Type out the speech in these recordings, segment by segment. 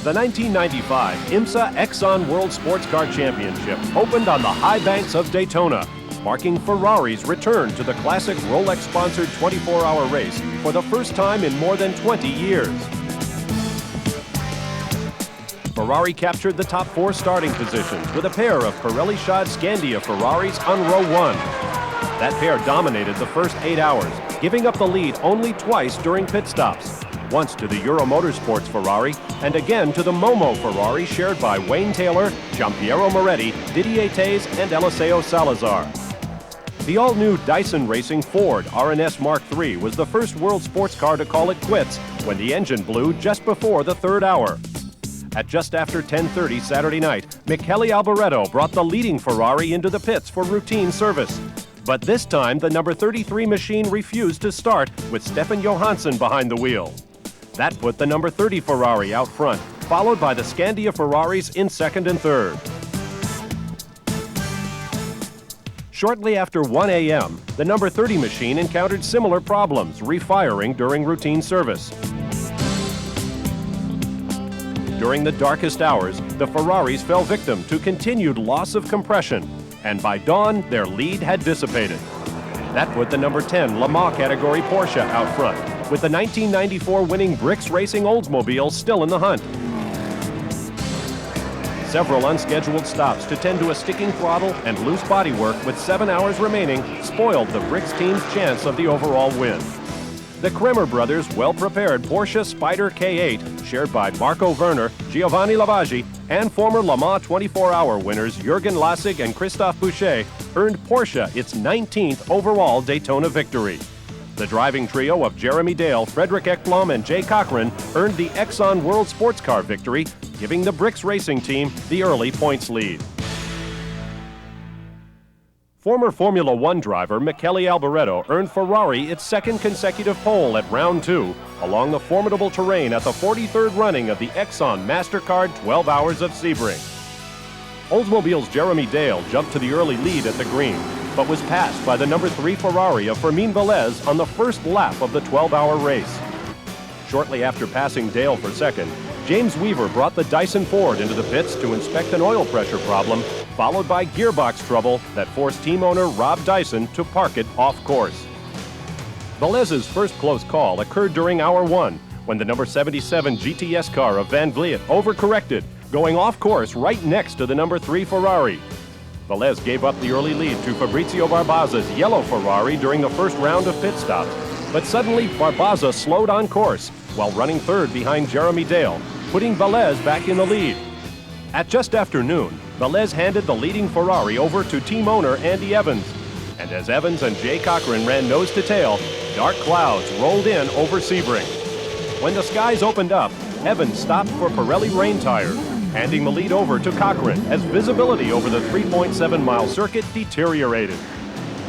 The 1995 IMSA EXON World Sports Car Championship opened on the high banks of Daytona, marking Ferrari's return to the classic Rolex-sponsored 24-hour race for the first time in more than 20 years. Ferrari captured the top 4 starting positions with a pair of Pirelli-shod Scandia Ferraris on row 1. That pair dominated the first 8 hours, giving up the lead only twice during pit stops. Once to the Euro Motorsports Ferrari, and again to the Momo Ferrari shared by Wayne Taylor, Giampiero Moretti, Didier Taze, and Eliseo Salazar. The all-new Dyson Racing Ford R&S Mark III was the first world sports car to call it quits when the engine blew just before the 3rd hour. At just after 10:30 Saturday night, Michele Alboreto brought the leading Ferrari into the pits for routine service. But this time, the number 33 machine refused to start with Stefan Johansson behind the wheel. That put the number 30 Ferrari out front, followed by the Scandia Ferraris in 2nd and 3rd. Shortly after 1 a.m., the number 30 machine encountered similar problems, refiring during routine service. During the darkest hours, the Ferraris fell victim to continued loss of compression, and by dawn, their lead had dissipated. That put the number 10 Le Mans category Porsche out front, with the 1994 winning Brix Racing Oldsmobile still in the hunt. Several unscheduled stops to tend to a sticking throttle and loose bodywork with 7 hours remaining spoiled the Brix team's chance of the overall win. The Kremer brothers' well-prepared Porsche Spyder K8, shared by Marco Werner, Giovanni Lavaggi, and former Le Mans 24-hour winners Jürgen Lassig and Christophe Boucher, earned Porsche its 19th overall Daytona victory. The driving trio of Jeremy Dale, Frederick Ekblom, and Jay Cochran earned the EXON World Sports Car victory, giving the Brix Racing team the early points lead. Former Formula One driver Michele Alboreto earned Ferrari its 2nd consecutive pole at round 2 along the formidable terrain at the 43rd running of the EXON MasterCard 12 Hours of Sebring. Oldsmobile's Jeremy Dale jumped to the early lead at the green, but was passed by the number 3 Ferrari of Fermin Velez on the first lap of the 12-hour race. Shortly after passing Dale for 2nd, James Weaver brought the Dyson Ford into the pits to inspect an oil pressure problem, followed by gearbox trouble that forced team owner Rob Dyson to park it off course. Velez's first close call occurred during hour 1, when the number 77 GTS car of Van Vliet overcorrected, going off course right next to the number 3 Ferrari. Velez gave up the early lead to Fabrizio Barbazza's yellow Ferrari during the first round of pit stops, but suddenly Barbazza slowed on course while running 3rd behind Jeremy Dale, putting Velez back in the lead. At just after noon, Velez handed the leading Ferrari over to team owner Andy Evans, and as Evans and Jay Cochran ran nose to tail, dark clouds rolled in over Sebring. When the skies opened up, Evans stopped for Pirelli rain tires, handing the lead over to Cochran as visibility over the 3.7-mile circuit deteriorated.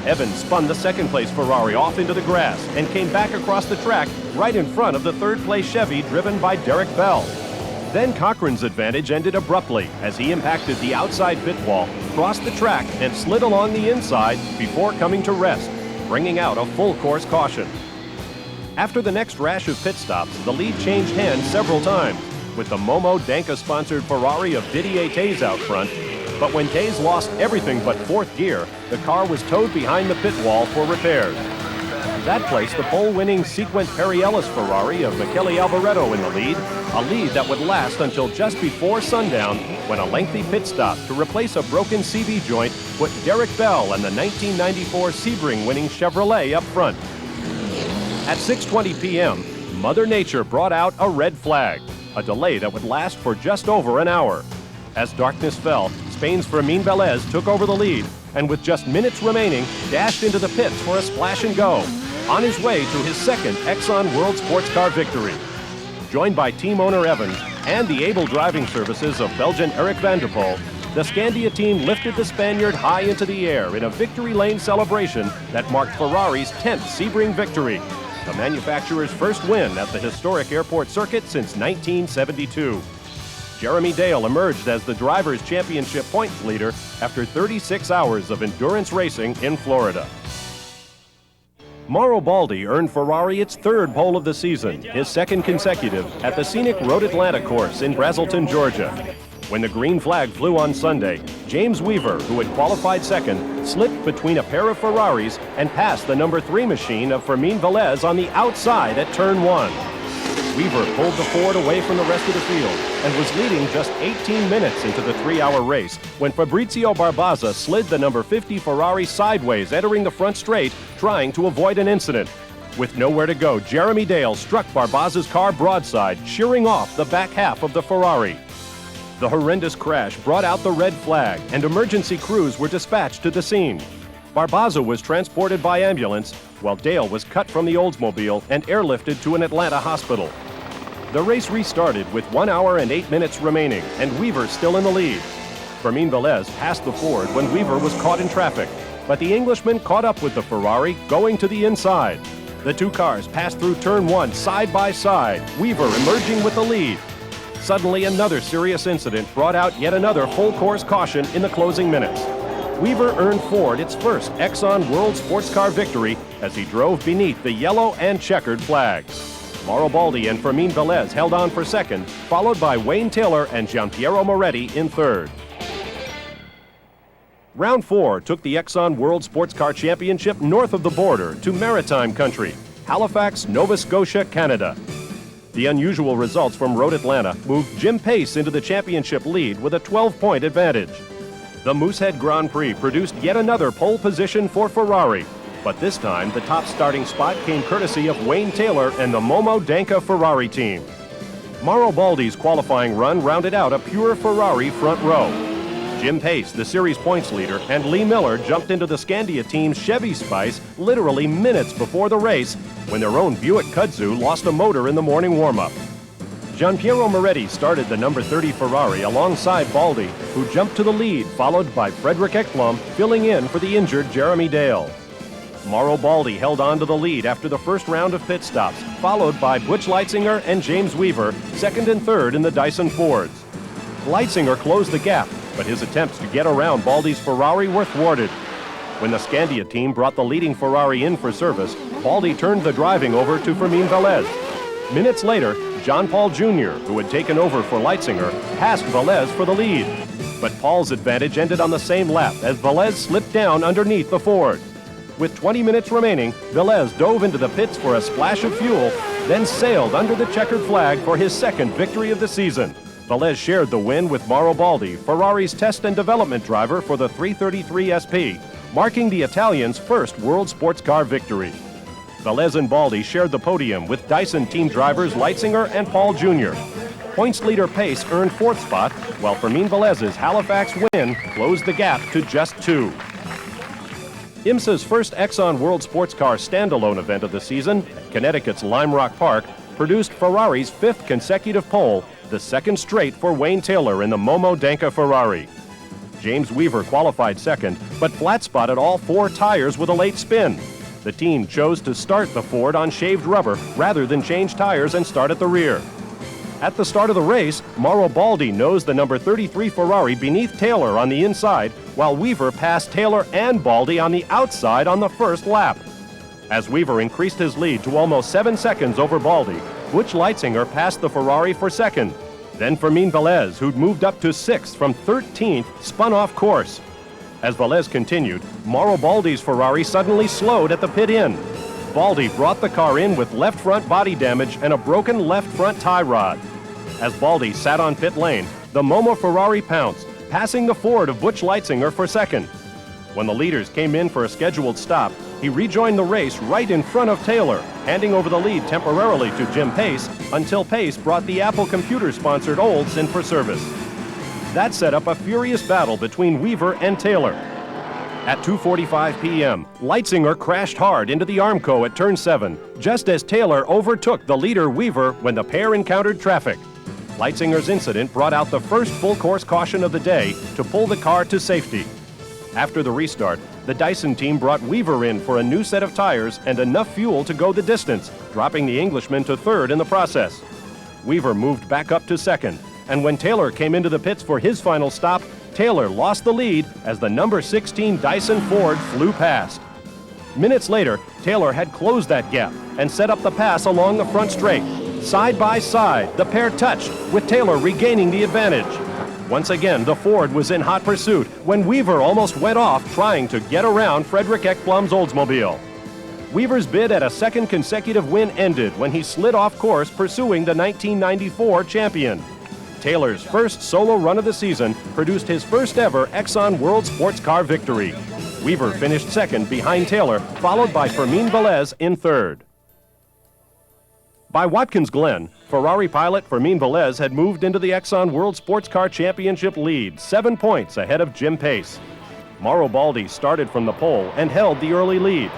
Evans spun the 2nd-place Ferrari off into the grass and came back across the track right in front of the 3rd-place Chevy driven by Derek Bell. Then Cochran's advantage ended abruptly as he impacted the outside pit wall, crossed the track, and slid along the inside before coming to rest, bringing out a full-course caution. After the next rash of pit stops, the lead changed hands several times, with the Momo Danka-sponsored Ferrari of Didier Taze out front. But when Taze lost everything but 4th gear, the car was towed behind the pit wall for repairs. That placed the pole-winning Sequent Perry Ellis Ferrari of Michele Alboreto in the lead, a lead that would last until just before sundown, when a lengthy pit stop to replace a broken CV joint put Derek Bell and the 1994 Sebring-winning Chevrolet up front. At 6:20 p.m., Mother Nature brought out a red flag, a delay that would last for just over an hour. As darkness fell, Spain's Fermin Velez took over the lead, and with just minutes remaining, dashed into the pits for a splash and go, on his way to his 2nd EXON World Sports Car victory. Joined by team owner Evans and the able driving services of Belgian Eric van der Poel, the Scandia team lifted the Spaniard high into the air in a victory lane celebration that marked Ferrari's 10th Sebring victory, the manufacturer's first win at the historic airport circuit since 1972. Jeremy Dale emerged as the Drivers' Championship points leader after 36 hours of endurance racing in Florida. Mauro Baldi earned Ferrari its third pole of the season, his second consecutive, at the scenic Road Atlanta course in Braselton, Georgia. When the green flag flew on Sunday, James Weaver, who had qualified second, slipped between a pair of Ferraris and passed the number 3 machine of Fermin Velez on the outside at turn 1. Weaver pulled the Ford away from the rest of the field and was leading just 18 minutes into the 3-hour race when Fabrizio Barbaza slid the number 50 Ferrari sideways, entering the front straight, trying to avoid an incident. With nowhere to go, Jeremy Dale struck Barbaza's car broadside, shearing off the back half of the Ferrari. The horrendous crash brought out the red flag, and emergency crews were dispatched to the scene. Barbaza was transported by ambulance, while Dale was cut from the Oldsmobile and airlifted to an Atlanta hospital. The race restarted with 1 hour and 8 minutes remaining, and Weaver still in the lead. Fermin Velez passed the Ford when Weaver was caught in traffic, but the Englishman caught up with the Ferrari, going to the inside. The two cars passed through turn 1 side by side, Weaver emerging with the lead. Suddenly, another serious incident brought out yet another full-course caution in the closing minutes. Weaver earned Ford its first EXON World Sports Car victory as he drove beneath the yellow and checkered flags. Mauro Baldi and Fermin Velez held on for second, followed by Wayne Taylor and Gianpiero Moretti in third. Round 4 took the EXON World Sports Car Championship north of the border to maritime country, Halifax, Nova Scotia, Canada. The unusual results from Road Atlanta moved Jim Pace into the championship lead with a 12-point advantage. The Moosehead Grand Prix produced yet another pole position for Ferrari, but this time the top starting spot came courtesy of Wayne Taylor and the Momo Danca Ferrari team. Mauro Baldi's qualifying run rounded out a pure Ferrari front row. Jim Pace, the series points leader, and Lee Miller jumped into the Scandia team's Chevy Spice literally minutes before the race when their own Buick Kudzu lost a motor in the morning warm-up. Gianpiero Moretti started the number 30 Ferrari alongside Baldi, who jumped to the lead, followed by Frederick Ekblom, filling in for the injured Jeremy Dale. Mauro Baldi held on to the lead after the first round of pit stops, followed by Butch Leitzinger and James Weaver, second and third in the Dyson Fords. Leitzinger closed the gap, but his attempts to get around Baldi's Ferrari were thwarted. When the Scandia team brought the leading Ferrari in for service, Baldi turned the driving over to Fermin Velez. Minutes later, John Paul Jr., who had taken over for Leitzinger, passed Velez for the lead. But Paul's advantage ended on the same lap as Velez slipped down underneath the Ford. With 20 minutes remaining, Velez dove into the pits for a splash of fuel, then sailed under the checkered flag for his second victory of the season. Velez shared the win with Mauro Baldi, Ferrari's test and development driver for the 333 SP, marking the Italian's first World Sports Car victory. Velez and Baldi shared the podium with Dyson team drivers Leitzinger and Paul Jr. Points leader Pace earned fourth spot, while Fermin Velez's Halifax win closed the gap to just 2. IMSA's first EXON World Sports Car standalone event of the season, at Connecticut's Lime Rock Park, produced Ferrari's 5th consecutive pole, the second straight for Wayne Taylor in the Momo Danca Ferrari. James Weaver qualified second, but flat-spotted all 4 tires with a late spin. The team chose to start the Ford on shaved rubber rather than change tires and start at the rear. At the start of the race, Mauro Baldi nosed the number 33 Ferrari beneath Taylor on the inside, while Weaver passed Taylor and Baldi on the outside on the first lap. As Weaver increased his lead to almost 7 seconds over Baldi, Butch Leitzinger passed the Ferrari for second. Then Fermin Velez, who'd moved up to 6th from 13th, spun off course. As Velez continued, Mauro Baldi's Ferrari suddenly slowed at the pit-in. Baldi brought the car in with left front body damage and a broken left front tie rod. As Baldi sat on pit lane, the Momo Ferrari pounced, passing the Ford of Butch Leitzinger for second. When the leaders came in for a scheduled stop, he rejoined the race right in front of Taylor, handing over the lead temporarily to Jim Pace until Pace brought the Apple Computer-sponsored Olds in for service. That set up a furious battle between Weaver and Taylor. At 2:45 p.m., Leitzinger crashed hard into the Armco at turn 7, just as Taylor overtook the leader Weaver when the pair encountered traffic. Leitzinger's incident brought out the first full-course caution of the day to pull the car to safety. After the restart, the Dyson team brought Weaver in for a new set of tires and enough fuel to go the distance, dropping the Englishman to third in the process. Weaver moved back up to second, and when Taylor came into the pits for his final stop, Taylor lost the lead as the number 16 Dyson Ford flew past. Minutes later, Taylor had closed that gap and set up the pass along the front straight. Side by side, the pair touched, with Taylor regaining the advantage. Once again, the Ford was in hot pursuit when Weaver almost went off trying to get around Frederick Ekblom's Oldsmobile. Weaver's bid at a second consecutive win ended when he slid off course pursuing the 1994 champion. Taylor's first solo run of the season produced his first ever Exxon World Sports Car victory. Weaver finished second behind Taylor, followed by Fermin Velez in third. By Watkins Glen, Ferrari pilot Fermin Velez had moved into the Exxon World Sports Car Championship lead, 7 points ahead of Jim Pace. Mauro Baldi started from the pole and held the early lead.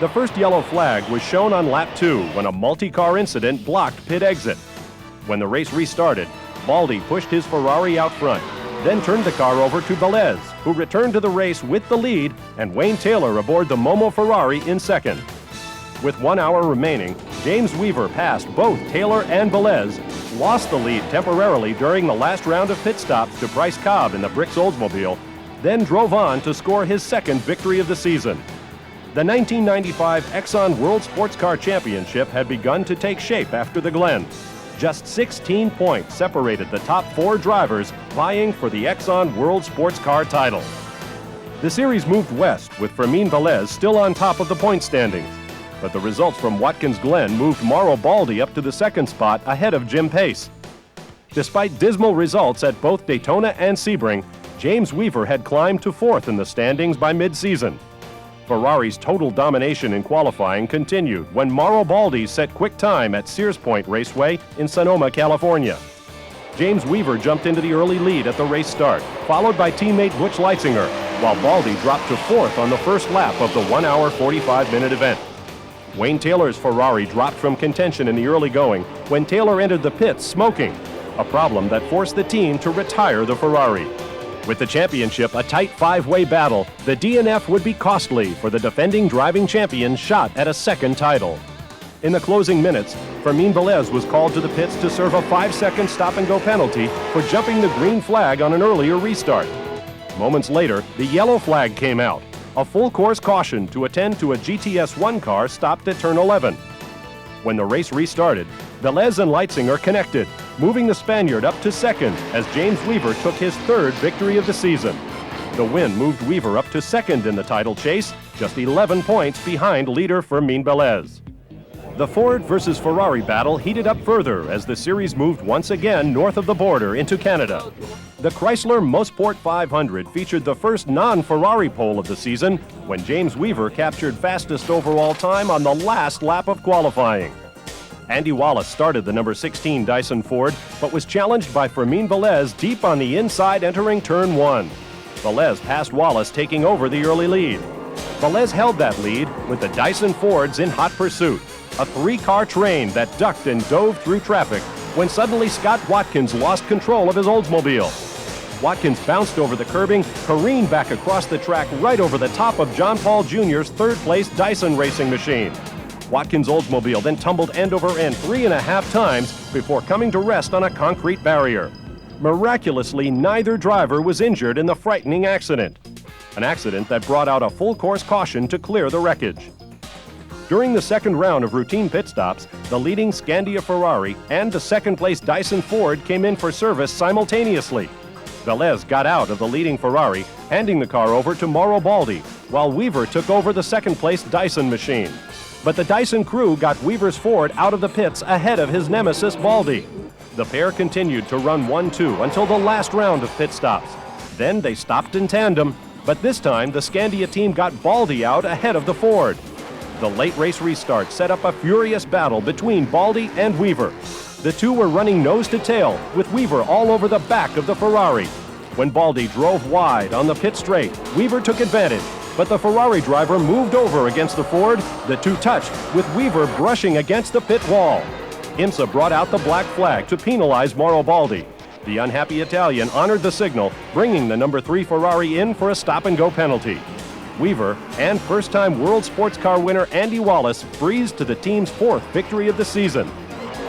The first yellow flag was shown on lap 2 when a multi-car incident blocked pit exit. When the race restarted, Baldi pushed his Ferrari out front, then turned the car over to Velez, who returned to the race with the lead, and Wayne Taylor aboard the Momo Ferrari in second. With 1 hour remaining, James Weaver passed both Taylor and Velez, lost the lead temporarily during the last round of pit stops to Bryce Cobb in the Bricks Oldsmobile, then drove on to score his second victory of the season. The 1995 Exxon World Sports Car Championship had begun to take shape after the Glen. Just 16 points separated the top 4 drivers vying for the Exxon World Sports Car title. The series moved west with Fermin Velez still on top of the point standings. But the results from Watkins Glen moved Mauro Baldi up to the second spot ahead of Jim Pace. Despite dismal results at both Daytona and Sebring, James Weaver had climbed to fourth in the standings by mid-season. Ferrari's total domination in qualifying continued when Mauro Baldi set quick time at Sears Point Raceway in Sonoma, California. James Weaver jumped into the early lead at the race start, followed by teammate Butch Leitzinger, while Baldi dropped to fourth on the first lap of the 1 hour 45-minute event. Wayne Taylor's Ferrari dropped from contention in the early going when Taylor entered the pits smoking, a problem that forced the team to retire the Ferrari. With the championship a tight 5-way battle, the DNF would be costly for the defending driving champion's shot at a second title. In the closing minutes, Fermin Velez was called to the pits to serve a 5-second stop-and-go penalty for jumping the green flag on an earlier restart. Moments later, the yellow flag came out. A full-course caution to attend to a GTS-1 car stopped at turn 11. When the race restarted, Velez and Leitzinger connected, moving the Spaniard up to second as James Weaver took his third victory of the season. The win moved Weaver up to second in the title chase, just 11 points behind leader Fermin Velez. The Ford versus Ferrari battle heated up further as the series moved once again north of the border into Canada. The Chrysler Mosport 500 featured the first non-Ferrari pole of the season when James Weaver captured fastest overall time on the last lap of qualifying. Andy Wallace started the number 16 Dyson Ford, but was challenged by Fermin Velez deep on the inside entering turn 1. Velez passed Wallace, taking over the early lead. Velez held that lead with the Dyson Fords in hot pursuit, a 3-car train that ducked and dove through traffic when suddenly Scott Watkins lost control of his Oldsmobile. Watkins bounced over the curbing, careened back across the track right over the top of John Paul Jr.'s third-place Dyson racing machine. Watkins' Oldsmobile then tumbled end over end 3.5 times before coming to rest on a concrete barrier. Miraculously, neither driver was injured in the frightening accident, an accident that brought out a full-course caution to clear the wreckage. During the second round of routine pit stops, the leading Scandia Ferrari and the second-place Dyson Ford came in for service simultaneously. Velez got out of the leading Ferrari, handing the car over to Mauro Baldi, while Weaver took over the second-place Dyson machine. But the Dyson crew got Weaver's Ford out of the pits ahead of his nemesis Baldi. The pair continued to run 1-2 until the last round of pit stops. Then they stopped in tandem, but this time the Scandia team got Baldi out ahead of the Ford. The late race restart set up a furious battle between Baldi and Weaver. The two were running nose to tail, with Weaver all over the back of the Ferrari. When Baldi drove wide on the pit straight, Weaver took advantage, but the Ferrari driver moved over against the Ford. The two touched, with Weaver brushing against the pit wall. IMSA brought out the black flag to penalize Mauro Baldi. The unhappy Italian honored the signal, bringing the number 3 Ferrari in for a stop-and-go penalty. Weaver and first-time World Sports Car winner Andy Wallace breezed to the team's 4th victory of the season.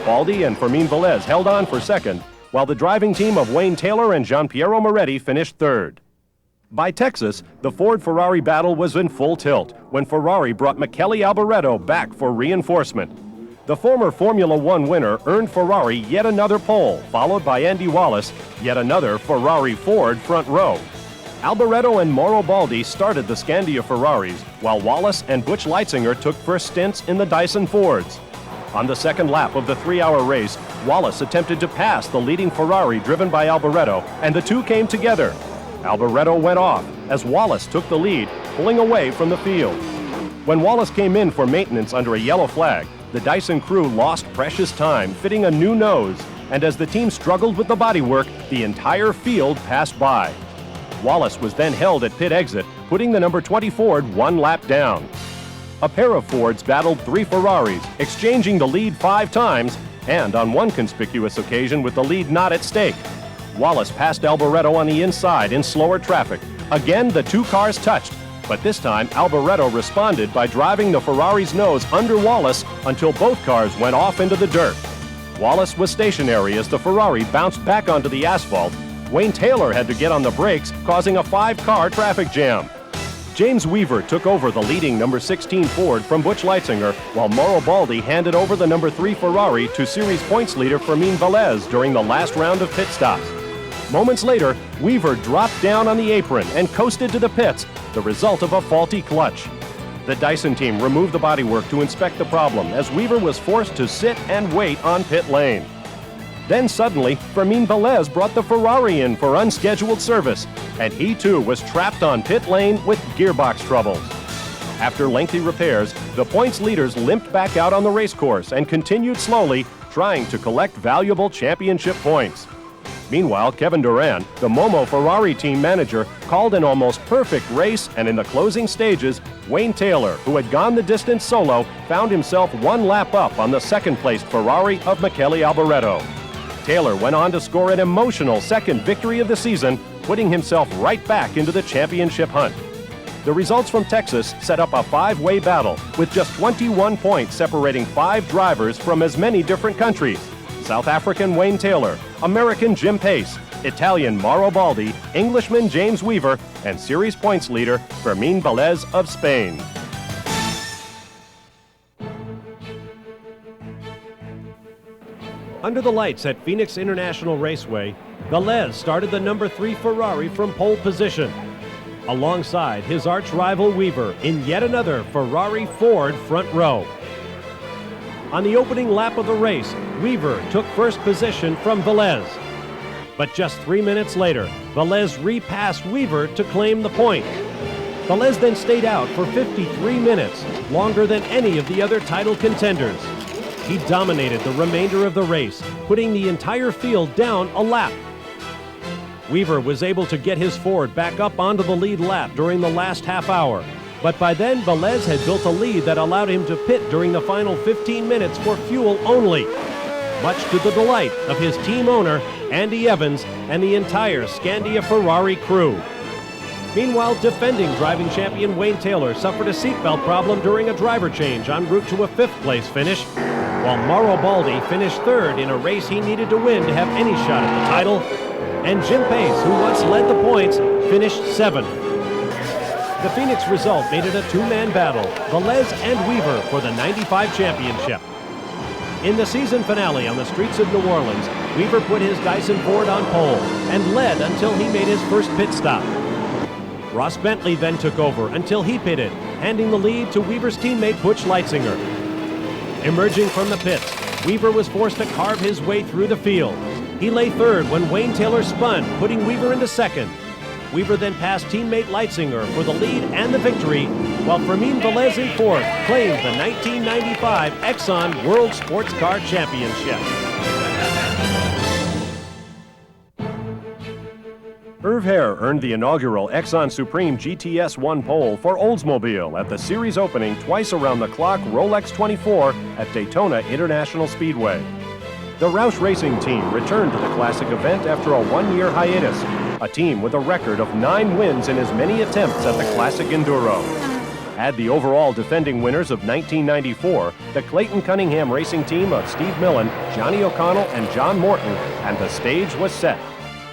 Baldi and Fermin Velez held on for second, while the driving team of Wayne Taylor and Gianpiero Moretti finished third. By Texas, the Ford-Ferrari battle was in full tilt when Ferrari brought Michele Alboreto back for reinforcement. The former Formula One winner earned Ferrari yet another pole, followed by Andy Wallace, yet another Ferrari-Ford front row. Alboreto and Mauro Baldi started the Scandia Ferraris, while Wallace and Butch Leitzinger took first stints in the Dyson Fords. On the second lap of the 3-hour race, Wallace attempted to pass the leading Ferrari driven by Alboreto, and the two came together. Alboreto went off as Wallace took the lead, pulling away from the field. When Wallace came in for maintenance under a yellow flag, the Dyson crew lost precious time fitting a new nose, and as the team struggled with the bodywork, the entire field passed by. Wallace was then held at pit exit, putting the number 20 Ford one lap down. A pair of Fords battled 3 Ferraris, exchanging the lead 5 times, and on one conspicuous occasion with the lead not at stake. Wallace passed Alboreto on the inside in slower traffic. Again, the two cars touched, but this time Alboreto responded by driving the Ferrari's nose under Wallace until both cars went off into the dirt. Wallace was stationary as the Ferrari bounced back onto the asphalt. Wayne Taylor had to get on the brakes, causing a 5-car traffic jam. James Weaver took over the leading number 16 Ford from Butch Leitzinger, while Mauro Baldi handed over the number 3 Ferrari to series points leader Fermin Velez during the last round of pit stops. Moments later, Weaver dropped down on the apron and coasted to the pits, the result of a faulty clutch. The Dyson team removed the bodywork to inspect the problem as Weaver was forced to sit and wait on pit lane. Then suddenly, Fermin Velez brought the Ferrari in for unscheduled service, and he too was trapped on pit lane with gearbox troubles. After lengthy repairs, the points leaders limped back out on the racecourse and continued slowly, trying to collect valuable championship points. Meanwhile, Kevin Durran, the Momo Ferrari team manager, called an almost perfect race, and in the closing stages, Wayne Taylor, who had gone the distance solo, found himself one lap up on the second-placed Ferrari of Michele Alboreto. Taylor went on to score an emotional second victory of the season, putting himself right back into the championship hunt. The results from Texas set up a 5-way battle, with just 21 points separating 5 drivers from as many different countries: South African Wayne Taylor, American Jim Pace, Italian Mauro Baldi, Englishman James Weaver, and series points leader Fermin Velez of Spain. Under the lights at Phoenix International Raceway, Velez started the number 3 Ferrari from pole position, alongside his arch-rival Weaver in yet another Ferrari-Ford front row. On the opening lap of the race, Weaver took first position from Velez. But just 3 minutes later, Velez repassed Weaver to claim the point. Velez then stayed out for 53 minutes, longer than any of the other title contenders. He dominated the remainder of the race, putting the entire field down a lap. Weaver was able to get his Ford back up onto the lead lap during the last half hour, but by then Velez had built a lead that allowed him to pit during the final 15 minutes for fuel only, much to the delight of his team owner, Andy Evans, and the entire Scandia Ferrari crew. Meanwhile, defending driving champion Wayne Taylor suffered a seatbelt problem during a driver change en route to a 5th-place finish, while Mauro Baldi finished 3rd in a race he needed to win to have any shot at the title, and Jim Pace, who once led the points, finished 7th. The Phoenix result made it a 2-man battle, Velez and Weaver for the '95 championship. In the season finale on the streets of New Orleans, Weaver put his Dyson Ford on pole and led until he made his first pit stop. Ross Bentley then took over until he pitted, handing the lead to Weaver's teammate Butch Leitzinger. Emerging from the pits, Weaver was forced to carve his way through the field. He lay 3rd when Wayne Taylor spun, putting Weaver into 2nd. Weaver then passed teammate Leitzinger for the lead and the victory, while Fermin Velez in 4th claimed the 1995 EXON World Sports Car Championship. Irv Hare earned the inaugural Exxon Supreme GTS-1 pole for Oldsmobile at the series opening twice-around-the-clock Rolex 24 at Daytona International Speedway. The Roush Racing Team returned to the classic event after a 1-year hiatus, a team with a record of 9 wins in as many attempts at the classic enduro. Add the overall defending winners of 1994, the Clayton Cunningham Racing Team of Steve Millen, Johnny O'Connell, and John Morton, and the stage was set.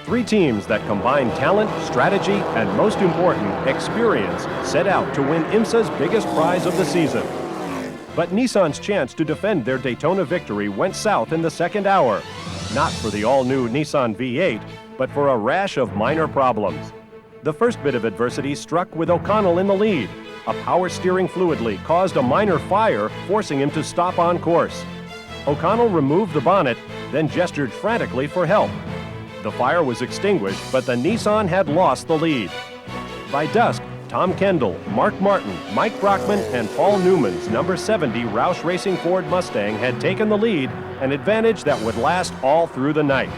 Three teams that combine talent, strategy, and most important, experience set out to win IMSA's biggest prize of the season. But Nissan's chance to defend their Daytona victory went south in the second hour. Not for the all-new Nissan V8, but for a rash of minor problems. The first bit of adversity struck with O'Connell in the lead. A power steering fluid leak caused a minor fire, forcing him to stop on course. O'Connell removed the bonnet, then gestured frantically for help. The fire was extinguished, but the Nissan had lost the lead. By dusk, Tom Kendall, Mark Martin, Mike Brockman, and Paul Newman's number 70 Roush Racing Ford Mustang had taken the lead, an advantage that would last all through the night.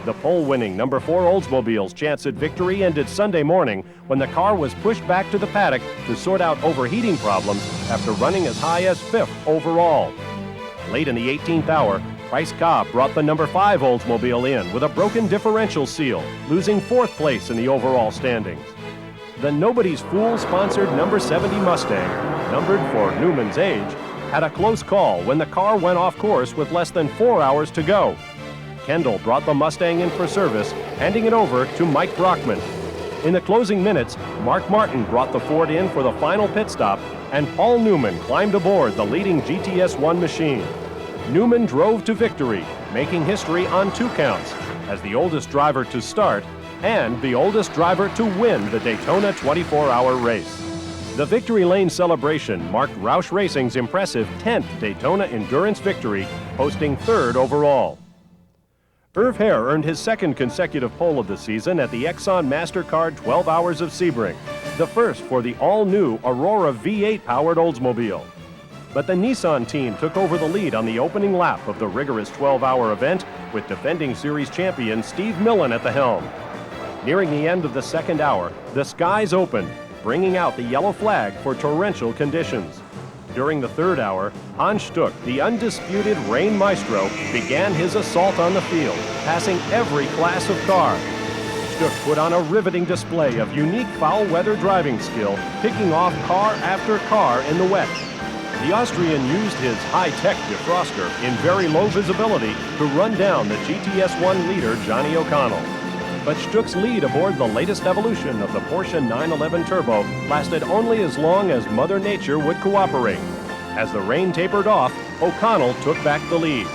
The pole-winning number 4 Oldsmobile's chance at victory ended Sunday morning when the car was pushed back to the paddock to sort out overheating problems after running as high as 5th overall. Late in the 18th hour, Bryce Cobb brought the number 5 Oldsmobile in with a broken differential seal, losing 4th place in the overall standings. The Nobody's Fool-sponsored number 70 Mustang, numbered for Newman's age, had a close call when the car went off course with less than 4 hours to go. Kendall brought the Mustang in for service, handing it over to Mike Brockman. In the closing minutes, Mark Martin brought the Ford in for the final pit stop, and Paul Newman climbed aboard the leading GTS-1 machine. Newman drove to victory, making history on 2 counts, as the oldest driver to start and the oldest driver to win the Daytona 24-hour race. The Victory Lane celebration marked Roush Racing's impressive 10th Daytona Endurance victory, posting 3rd overall. Irv Hare earned his 2nd consecutive pole of the season at the EXON MasterCard 12 Hours of Sebring, the first for the all-new Aurora V8-powered Oldsmobile. But the Nissan team took over the lead on the opening lap of the rigorous 12-hour event with defending series champion Steve Millen at the helm. Nearing the end of the second hour, the skies opened, bringing out the yellow flag for torrential conditions. During the third hour, Hans Stuck, the undisputed rain maestro, began his assault on the field, passing every class of car. Stuck put on a riveting display of unique foul-weather driving skill, picking off car after car in the wet. The Austrian used his high-tech defroster in very low visibility to run down the GTS-1 leader Johnny O'Connell. But Stuck's lead aboard the latest evolution of the Porsche 911 Turbo lasted only as long as Mother Nature would cooperate. As the rain tapered off, O'Connell took back the lead.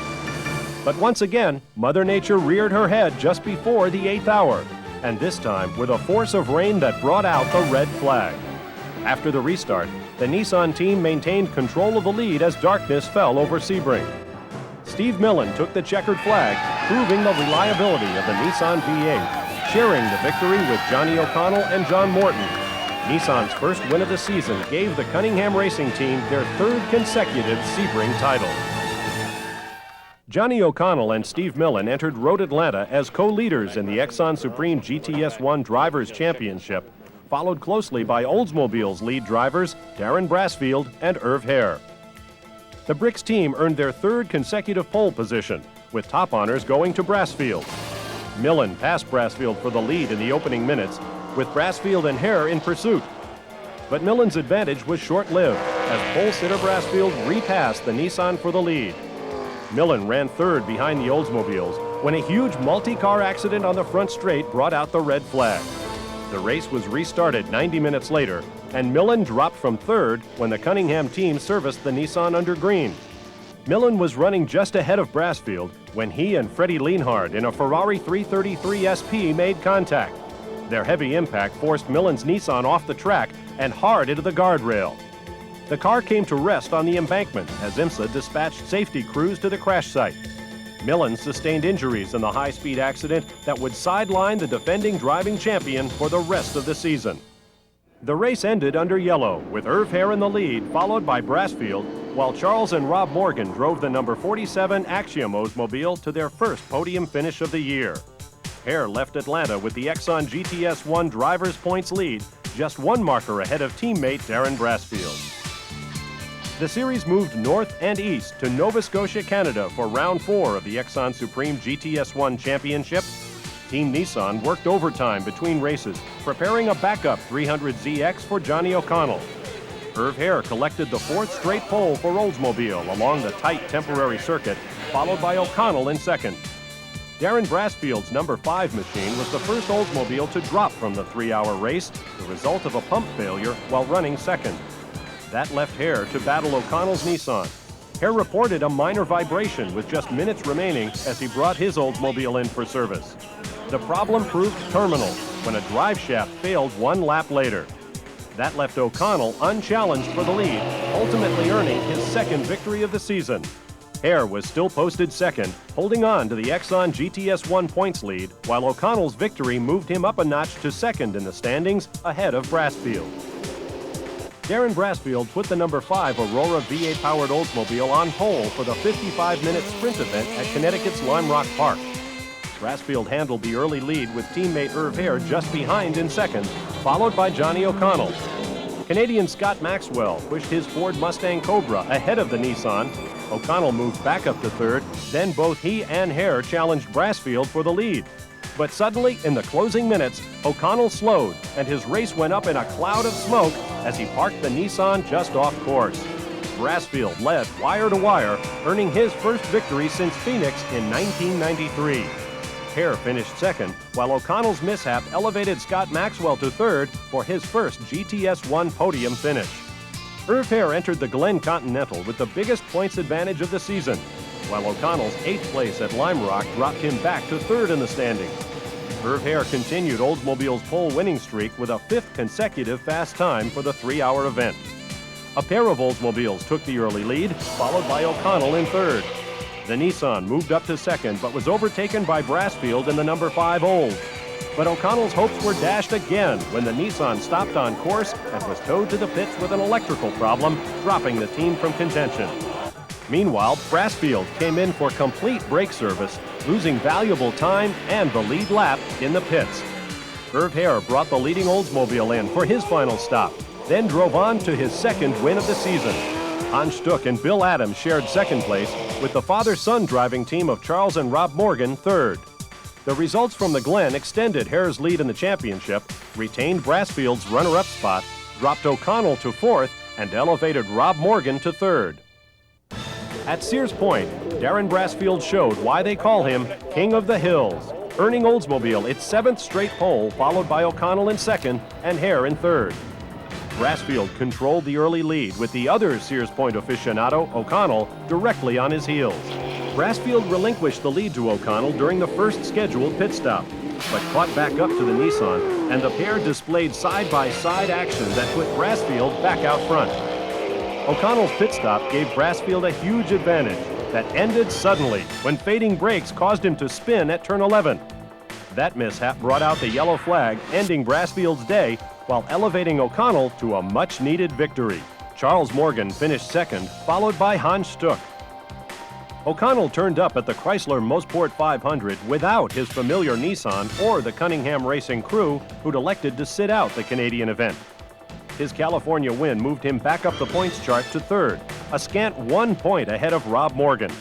But once again, Mother Nature reared her head just before the 8th hour, and this time with a force of rain that brought out the red flag. After the restart, the Nissan team maintained control of the lead as darkness fell over Sebring. Steve Millen took the checkered flag, proving the reliability of the Nissan V8, sharing the victory with Johnny O'Connell and John Morton. Nissan's first win of the season gave the Cunningham Racing Team their 3rd consecutive Sebring title. Johnny O'Connell and Steve Millen entered Road Atlanta as co-leaders in the Exxon Supreme GTS-1 Drivers' Championship, followed closely by Oldsmobile's lead drivers Darren Brassfield and Irv Hare. The Bricks team earned their 3rd consecutive pole position, with top honors going to Brassfield. Millen passed Brassfield for the lead in the opening minutes, with Brassfield and Hare in pursuit. But Millen's advantage was short-lived, as pole sitter Brassfield repassed the Nissan for the lead. Millen ran 3rd behind the Oldsmobiles when a huge multi-car accident on the front straight brought out the red flag. The race was restarted 90 minutes later, and Millen dropped from 3rd when the Cunningham team serviced the Nissan under green. Millen was running just ahead of Brassfield when he and Freddie Lienhard in a Ferrari 333 SP made contact. Their heavy impact forced Millen's Nissan off the track and hard into the guardrail. The car came to rest on the embankment as IMSA dispatched safety crews to the crash site. Millen sustained injuries in the high-speed accident that would sideline the defending driving champion for the rest of the season. The race ended under yellow, with Irv Hare in the lead, followed by Brassfield, while Charles and Rob Morgan drove the number 47 Axiom Oldsmobile to their first podium finish of the year. Hare left Atlanta with the Exxon GTS-1 driver's points lead, just 1 marker ahead of teammate Darren Brassfield. The series moved north and east to Nova Scotia, Canada for round 4 of the Exxon Supreme GTS-1 Championship. Team Nissan worked overtime between races, preparing a backup 300ZX for Johnny O'Connell. Irv Hare collected the 4th straight pole for Oldsmobile along the tight temporary circuit, followed by O'Connell in 2nd. Darren Brassfield's number 5 machine was the first Oldsmobile to drop from the 3-hour race, the result of a pump failure while running second. That left Hare to battle O'Connell's Nissan. Hare reported a minor vibration with just minutes remaining as he brought his Oldsmobile in for service. The problem proved terminal when a drive shaft failed 1 lap later. That left O'Connell unchallenged for the lead, ultimately earning his second victory of the season. Hare was still posted second, holding on to the EXON GTS1 points lead, while O'Connell's victory moved him up a notch to second in the standings, ahead of Brassfield. Darren Brassfield put the number 5 Aurora V8-powered Oldsmobile on pole for the 55-minute sprint event at Connecticut's Lime Rock Park. Brassfield handled the early lead with teammate Irv Hare just behind in second, followed by Johnny O'Connell. Canadian Scott Maxwell pushed his Ford Mustang Cobra ahead of the Nissan. O'Connell moved back up to third, then both he and Hare challenged Brassfield for the lead. But suddenly, in the closing minutes, O'Connell slowed, and his race went up in a cloud of smoke as he parked the Nissan just off course. Brassfield led wire to wire, earning his first victory since Phoenix in 1993. Hare finished second, while O'Connell's mishap elevated Scott Maxwell to third for his first GTS1 podium finish. Irv Hare entered the Glen Continental with the biggest points advantage of the season, while O'Connell's 8th place at Lime Rock dropped him back to third in the standings. Irv Hare continued Oldsmobile's pole winning streak with a 5th consecutive fast time for the 3-hour event. A pair of Oldsmobiles took the early lead, followed by O'Connell in third. The Nissan moved up to second, but was overtaken by Brassfield in the number 5 Olds. But O'Connell's hopes were dashed again when the Nissan stopped on course and was towed to the pits with an electrical problem, dropping the team from contention. Meanwhile, Brassfield came in for complete brake service, losing valuable time and the lead lap in the pits. Irv Hare brought the leading Oldsmobile in for his final stop, then drove on to his second win of the season. Hans Stuck and Bill Adams shared second place, with the father-son driving team of Charles and Rob Morgan third. The results from the Glen extended Hare's lead in the championship, retained Brassfield's runner-up spot, dropped O'Connell to fourth, and elevated Rob Morgan to third. At Sears Point, Darren Brassfield showed why they call him King of the Hills, earning Oldsmobile its 7th straight pole, followed by O'Connell in second and Hare in third. Brassfield controlled the early lead with the other Sears Point aficionado, O'Connell, directly on his heels. Brassfield relinquished the lead to O'Connell during the first scheduled pit stop, but caught back up to the Nissan, and the pair displayed side-by-side action that put Brassfield back out front. O'Connell's pit stop gave Brassfield a huge advantage that ended suddenly when fading brakes caused him to spin at turn 11. That mishap brought out the yellow flag, ending Brassfield's day while elevating O'Connell to a much-needed victory. Charles Morgan finished second, followed by Hans Stuck. O'Connell turned up at the Chrysler Mosport 500 without his familiar Nissan or the Cunningham Racing crew, who'd elected to sit out the Canadian event. His California win moved him back up the points chart to third, a scant 1 point ahead of Rob Morgan.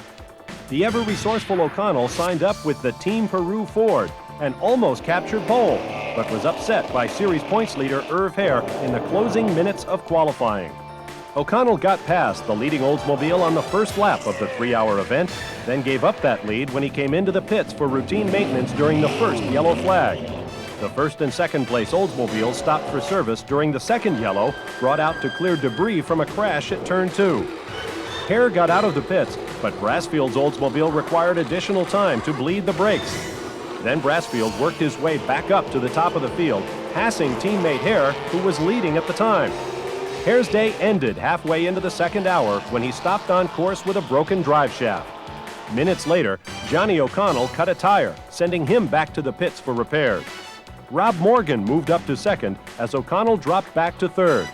The ever-resourceful O'Connell signed up with the Team Peru Ford and almost captured pole, but was upset by series points leader Irv Hare in the closing minutes of qualifying. O'Connell got past the leading Oldsmobile on the first lap of the 3-hour event, then gave up that lead when he came into the pits for routine maintenance during the first yellow flag. The first and second place Oldsmobile stopped for service during the second yellow, brought out to clear debris from a crash at turn 2. Hare got out of the pits, but Brassfield's Oldsmobile required additional time to bleed the brakes. Then Brassfield worked his way back up to the top of the field, passing teammate Hare, who was leading at the time. Hare's day ended halfway into the second hour when he stopped on course with a broken drive shaft. Minutes later, Johnny O'Connell cut a tire, sending him back to the pits for repairs. Rob Morgan moved up to second as O'Connell dropped back to third.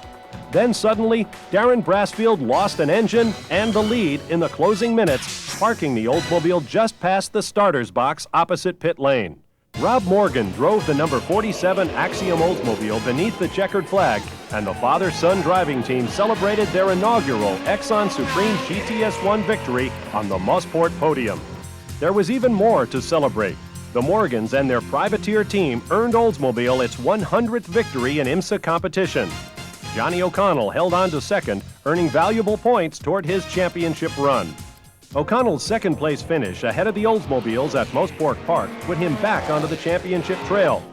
Then suddenly, Darren Brassfield lost an engine and the lead in the closing minutes, parking the Oldsmobile just past the starter's box opposite pit lane. Rob Morgan drove the number 47 Axiom Oldsmobile beneath the checkered flag, and the father-son driving team celebrated their inaugural EXON Supreme GTS1 victory on the Mosport podium. There was even more to celebrate. The Morgans and their privateer team earned Oldsmobile its 100th victory in IMSA competition. Johnny O'Connell held on to second, earning valuable points toward his championship run. O'Connell's second-place finish ahead of the Oldsmobiles at Mosport Park put him back onto the championship trail.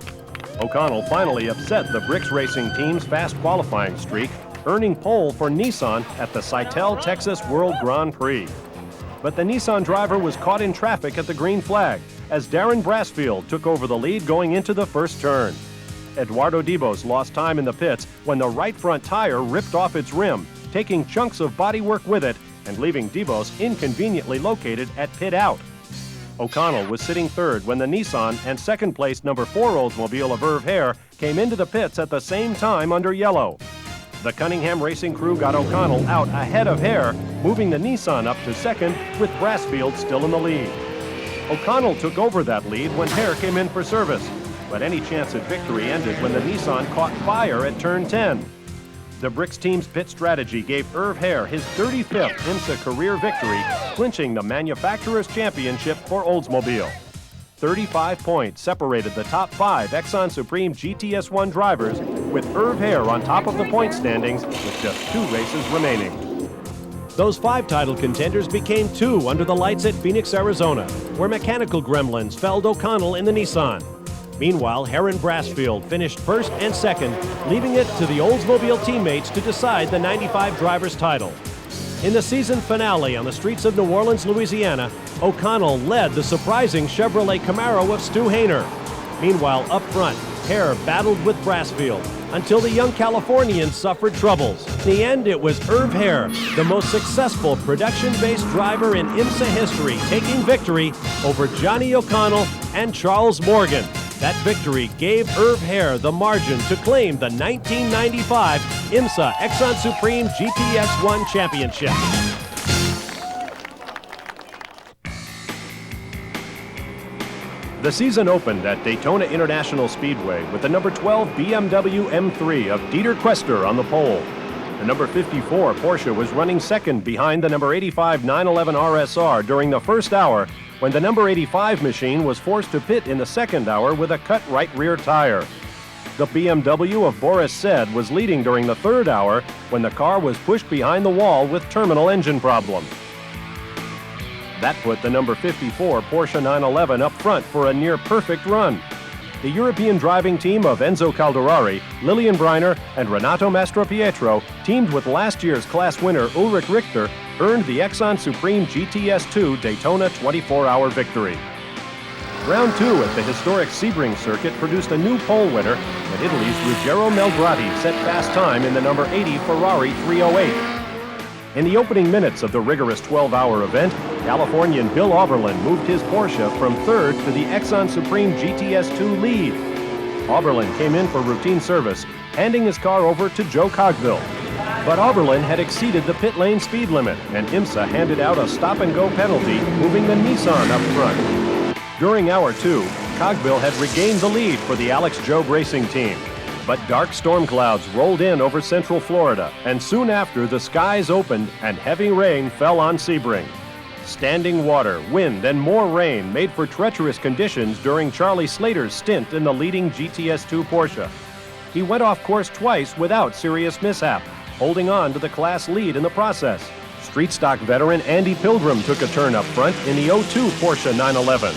O'Connell finally upset the Bricks Racing team's fast qualifying streak, earning pole for Nissan at the Seitel, Texas World Grand Prix. But the Nissan driver was caught in traffic at the green flag as Darren Brassfield took over the lead going into the first turn. Eduardo Dibos lost time in the pits when the right front tire ripped off its rim, taking chunks of bodywork with it and leaving Dibos inconveniently located at pit out. O'Connell was sitting third when the Nissan and second-place number 4 Oldsmobile of Irv Hare came into the pits at the same time under yellow. The Cunningham Racing crew got O'Connell out ahead of Hare, moving the Nissan up to second with Brassfield still in the lead. O'Connell took over that lead when Hare came in for service, but any chance at victory ended when the Nissan caught fire at turn 10. The Bricks team's pit strategy gave Irv Hare his 35th IMSA career victory, clinching the manufacturer's championship for Oldsmobile. 35 points separated the top 5 Exxon Supreme GTS1 drivers, with Irv Hare on top of the point standings with just 2 races remaining. Those 5 title contenders became 2 under the lights at Phoenix, Arizona, where mechanical gremlins felled O'Connell in the Nissan. Meanwhile, Hare and Brassfield finished first and second, leaving it to the Oldsmobile teammates to decide the 95 driver's title. In the season finale on the streets of New Orleans, Louisiana, O'Connell led the surprising Chevrolet Camaro of Stu Hainer. Meanwhile, up front, Hare battled with Brassfield until the young Californian suffered troubles. In the end, it was Irv Hare, the most successful production-based driver in IMSA history, taking victory over Johnny O'Connell and Charles Morgan. That victory gave Irv Hare the margin to claim the 1995 IMSA Exxon Supreme GTS1 Championship. The season opened at Daytona International Speedway with the number 12 BMW M3 of Dieter Quester on the pole. The number 54 Porsche was running second behind the number 85 911 RSR during the first hour, when the number 85 machine was forced to pit in the second hour with a cut right rear tire. The BMW of Boris Said was leading during the third hour when the car was pushed behind the wall with terminal engine problem. That put the number 54 Porsche 911 up front for a near-perfect run. The European driving team of Enzo Calderari, Lilian Breiner, and Renato Mastropietro, teamed with last year's class winner Ulrich Richter, earned the Exxon Supreme GTS2 Daytona 24-hour victory. Round 2 at the historic Sebring circuit produced a new pole winner, and Italy's Ruggero Melgrati set fast time in the number 80 Ferrari 308. In the opening minutes of the rigorous 12-hour event, Californian Bill Auberlen moved his Porsche from third to the Exxon Supreme GTS2 lead. Auberlen came in for routine service, handing his car over to Joe Cogbill. But Auberlen had exceeded the pit lane speed limit, and IMSA handed out a stop-and-go penalty, moving the Nissan up front. During hour 2, Cogbill had regained the lead for the Alex Jobe Racing team. But dark storm clouds rolled in over central Florida, and soon after the skies opened and heavy rain fell on Sebring. Standing water, wind, and more rain made for treacherous conditions during Charlie Slater's stint in the leading GTS2 Porsche. He went off course twice without serious mishap, holding on to the class lead in the process. Street stock veteran Andy Pilgrim took a turn up front in the 02 Porsche 911.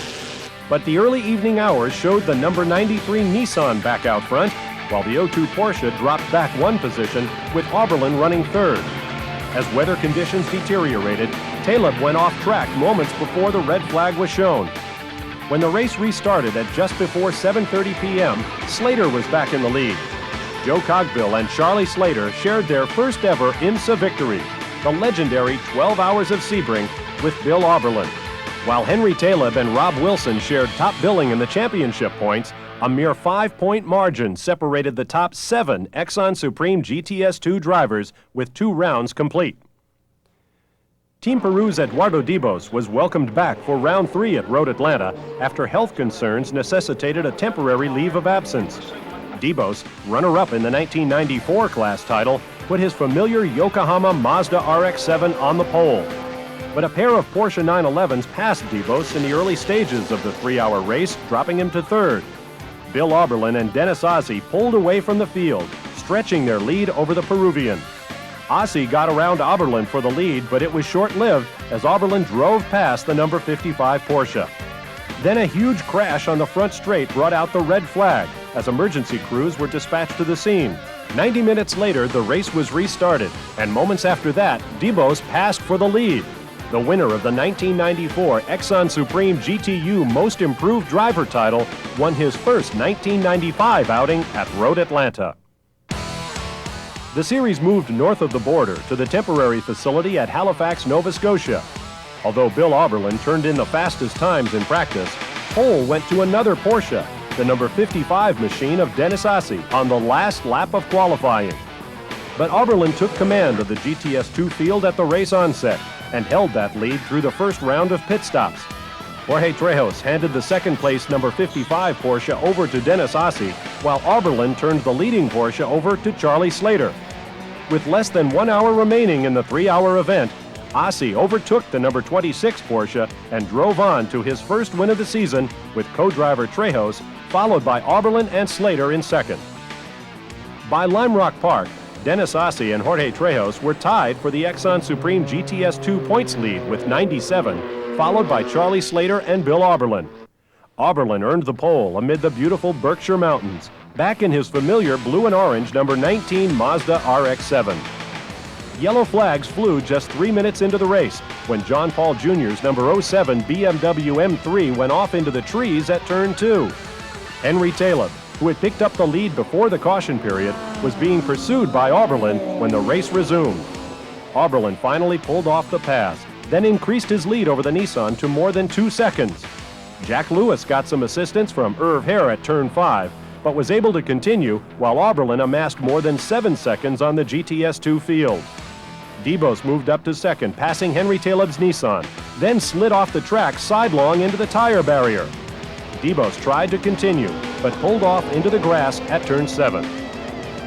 But the early evening hours showed the number 93 Nissan back out front, while the 02 Porsche dropped back 1 position with Auberlen running third. As weather conditions deteriorated, Taleb went off track moments before the red flag was shown. When the race restarted at just before 7:30 p.m., Slater was back in the lead. Joe Cogbill and Charlie Slater shared their first ever IMSA victory, the legendary 12 Hours of Sebring, with Bill Auberlen. While Henry Taleb and Rob Wilson shared top billing in the championship points, a mere 5-point margin separated the top 7 Exxon Supreme GTS2 drivers with 2 rounds complete. Team Peru's Eduardo Dibos was welcomed back for round 3 at Road Atlanta after health concerns necessitated a temporary leave of absence. Dibos, runner-up in the 1994 class title, put his familiar Yokohama Mazda RX-7 on the pole. But a pair of Porsche 911s passed Dibos in the early stages of the 3-hour race, dropping him to third. Bill Auberlen and Dennis Ozzie pulled away from the field, stretching their lead over the Peruvian. Ossie got around Oberlin for the lead, but it was short-lived as Oberlin drove past the number 55 Porsche. Then a huge crash on the front straight brought out the red flag as emergency crews were dispatched to the scene. 90 minutes later, the race was restarted, and moments after that, Debos passed for the lead. The winner of the 1994 Exxon Supreme GTU Most Improved Driver title won his first 1995 outing at Road Atlanta. The series moved north of the border to the temporary facility at Halifax, Nova Scotia. Although Bill Oberlin turned in the fastest times in practice, pole went to another Porsche, the number 55 machine of Dennis Ossie, on the last lap of qualifying. But Oberlin took command of the GTS2 field at the race onset and held that lead through the first round of pit stops. Jorge Trejos handed the second-place number 55 Porsche over to Dennis Ossie, while Oberlin turned the leading Porsche over to Charlie Slater. With less than 1 hour remaining in the 3-hour event, Ossie overtook the number 26 Porsche and drove on to his first win of the season with co-driver Trejos, followed by Oberlin and Slater in second. By Lime Rock Park, Dennis Ossie and Jorge Trejos were tied for the Exxon Supreme GTS2 points lead with 97, followed by Charlie Slater and Bill Oberlin. Oberlin earned the pole amid the beautiful Berkshire Mountains, back in his familiar blue and orange number 19 Mazda RX-7. Yellow flags flew just 3 minutes into the race when John Paul Jr.'s number 07 BMW M3 went off into the trees at turn 2. Henry Taleb, who had picked up the lead before the caution period, was being pursued by Oberlin when the race resumed. Oberlin finally pulled off the pass, then increased his lead over the Nissan to more than 2 seconds. Jack Lewis got some assistance from Irv Hare at turn 5, but was able to continue while Oberlin amassed more than 7 seconds on the GTS2 field. Debos moved up to second, passing Henry Taleb's Nissan, then slid off the track sidelong into the tire barrier. Debos tried to continue, but pulled off into the grass at turn 7.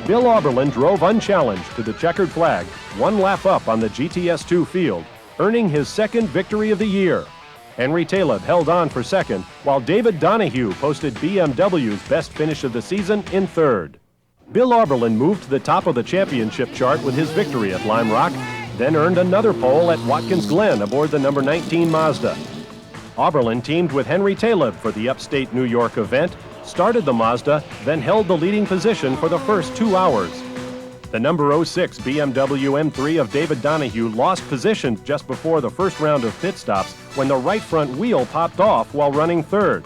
Bill Oberlin drove unchallenged to the checkered flag, 1 lap up on the GTS2 field, earning his second victory of the year. Henry Taleb held on for second, while David Donahue posted BMW's best finish of the season in third. Bill Oberlin moved to the top of the championship chart with his victory at Lime Rock, then earned another pole at Watkins Glen aboard the number 19 Mazda. Oberlin teamed with Henry Taleb for the upstate New York event, started the Mazda, then held the leading position for the first 2 hours. The number 06 BMW M3 of David Donahue lost position just before the first round of pit stops when the right front wheel popped off while running third.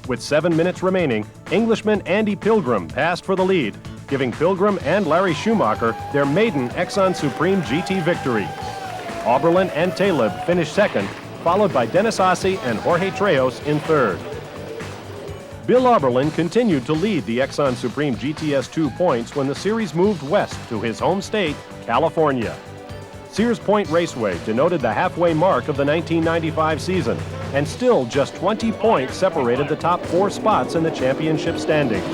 With 7 minutes remaining, Englishman Andy Pilgrim passed for the lead, giving Pilgrim and Larry Schumacher their maiden Exxon Supreme GT victory. Oberlin and Taleb finished second, followed by Dennis Ossie and Jorge Trejos in third. Bill Oberlin continued to lead the Exxon Supreme GTS2 points when the series moved west to his home state, California. Sears Point Raceway denoted the halfway mark of the 1995 season, and still just 20 points separated the top 4 spots in the championship standings.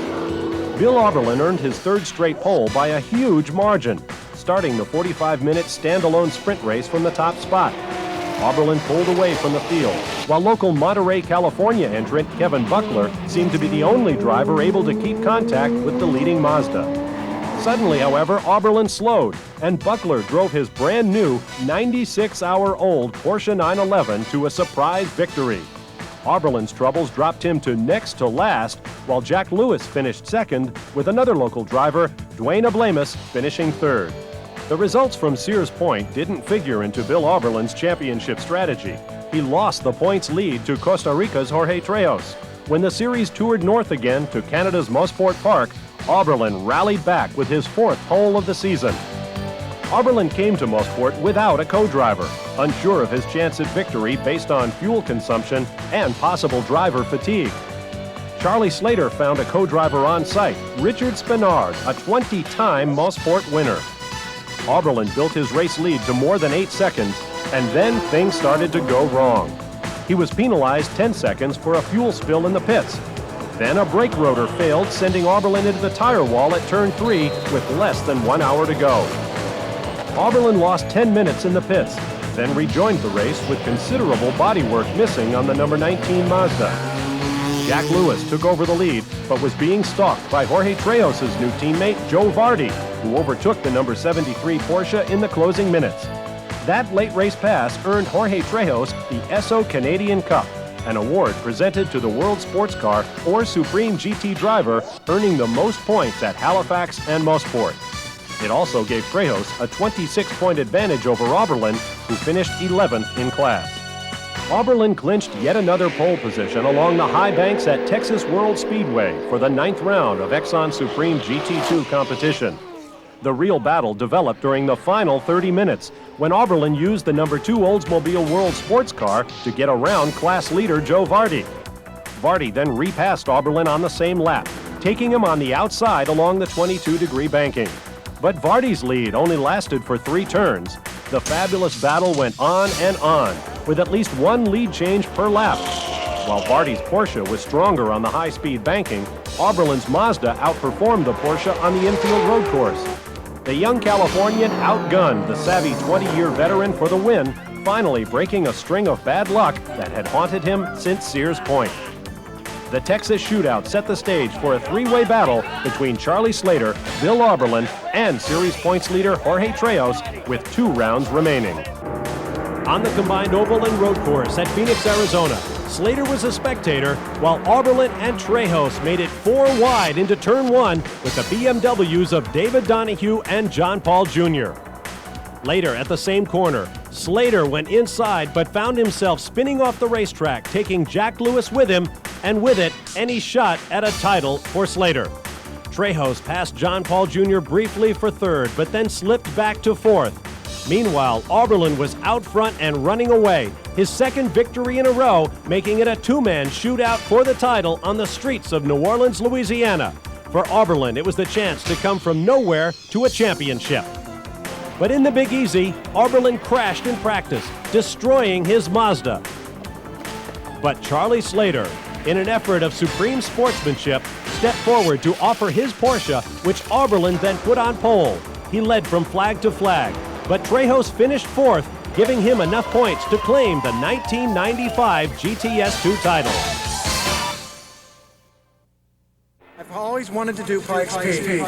Bill Oberlin earned his third straight pole by a huge margin, starting the 45-minute standalone sprint race from the top spot. Oberlin pulled away from the field, while local Monterey, California entrant Kevin Buckler seemed to be the only driver able to keep contact with the leading Mazda. Suddenly, however, Oberlin slowed, and Buckler drove his brand-new 96-hour-old Porsche 911 to a surprise victory. Oberlin's troubles dropped him to next to last, while Jack Lewis finished second, with another local driver, Dwayne Ablamus, finishing third. The results from Sears Point didn't figure into Bill Oberlin's championship strategy. He lost the points lead to Costa Rica's Jorge Trejos. When the series toured north again to Canada's Mosport Park, Oberlin rallied back with his 4th pole of the season. Oberlin came to Mosport without a co-driver, unsure of his chance at victory based on fuel consumption and possible driver fatigue. Charlie Slater found a co-driver on site, Richard Spinard, a 20-time Mosport winner. Oberlin built his race lead to more than 8 seconds, and then things started to go wrong. He was penalized 10 seconds for a fuel spill in the pits. Then a brake rotor failed, sending Oberlin into the tire wall at turn 3 with less than 1 hour to go. Oberlin lost 10 minutes in the pits, then rejoined the race with considerable bodywork missing on the number 19 Mazda. Jack Lewis took over the lead, but was being stalked by Jorge Trejos' new teammate, Joe Vardy, who overtook the number 73 Porsche in the closing minutes. That late race pass earned Jorge Trejos the EXON Canadian Cup, an award presented to the World Sportscar or Supreme GT driver earning the most points at Halifax and Mosport. It also gave Trejos a 26-point advantage over Oberlin, who finished 11th in class. Oberlin clinched yet another pole position along the high banks at Texas World Speedway for the 9th round of EXON Supreme GT2 competition. The real battle developed during the final 30 minutes when Oberlin used the number 2 Oldsmobile World Sports Car to get around class leader Joe Vardy. Vardy then repassed Oberlin on the same lap, taking him on the outside along the 22-degree banking. But Vardy's lead only lasted for 3 turns. The fabulous battle went on, with at least one lead change per lap. While Vardy's Porsche was stronger on the high-speed banking, Oberlin's Mazda outperformed the Porsche on the infield road course. The young Californian outgunned the savvy 20-year veteran for the win, finally breaking a string of bad luck that had haunted him since Sears Point. The Texas shootout set the stage for a 3-way battle between Charlie Slater, Bill Oberlin, and series points leader Jorge Trejos, with 2 rounds remaining. On the combined oval and road course at Phoenix, Arizona, Slater was a spectator, while Oberlin and Trejos made it 4 wide into turn 1 with the BMWs of David Donahue and John Paul Jr. Later at the same corner, Slater went inside but found himself spinning off the racetrack, taking Jack Lewis with him, and with it, any shot at a title for Slater. Trejos passed John Paul Jr. briefly for 3rd, but then slipped back to 4th. Meanwhile, Oberlin was out front and running away, his 2nd victory in a row, making it a 2-man shootout for the title on the streets of New Orleans, Louisiana. For Oberlin, it was the chance to come from nowhere to a championship. But in the Big Easy, Oberlin crashed in practice, destroying his Mazda. But Charlie Slater, in an effort of supreme sportsmanship, stepped forward to offer his Porsche, which Oberlin then put on pole. He led from flag to flag, but Trejos finished 4th, giving him enough points to claim the 1995 GTS2 title. I've always wanted to do Pikes Peak.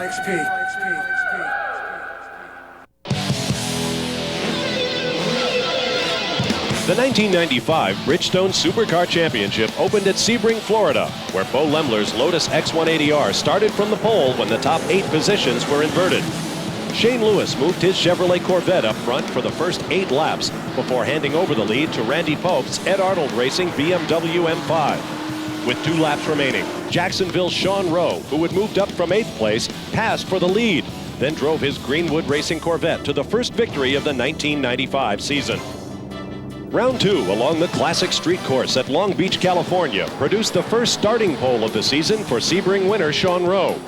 The 1995 Bridgestone Supercar Championship opened at Sebring, Florida, where Bo Lemler's Lotus X180R started from the pole when the top 8 positions were inverted. Shane Lewis moved his Chevrolet Corvette up front for the first 8 laps before handing over the lead to Randy Pope's Ed Arnold Racing BMW M5. With 2 laps remaining, Jacksonville's Sean Rowe, who had moved up from 8th place, passed for the lead, then drove his Greenwood Racing Corvette to the first victory of the 1995 season. Round 2 along the classic street course at Long Beach, California, produced the first starting pole of the season for Sebring winner Sean Rowe.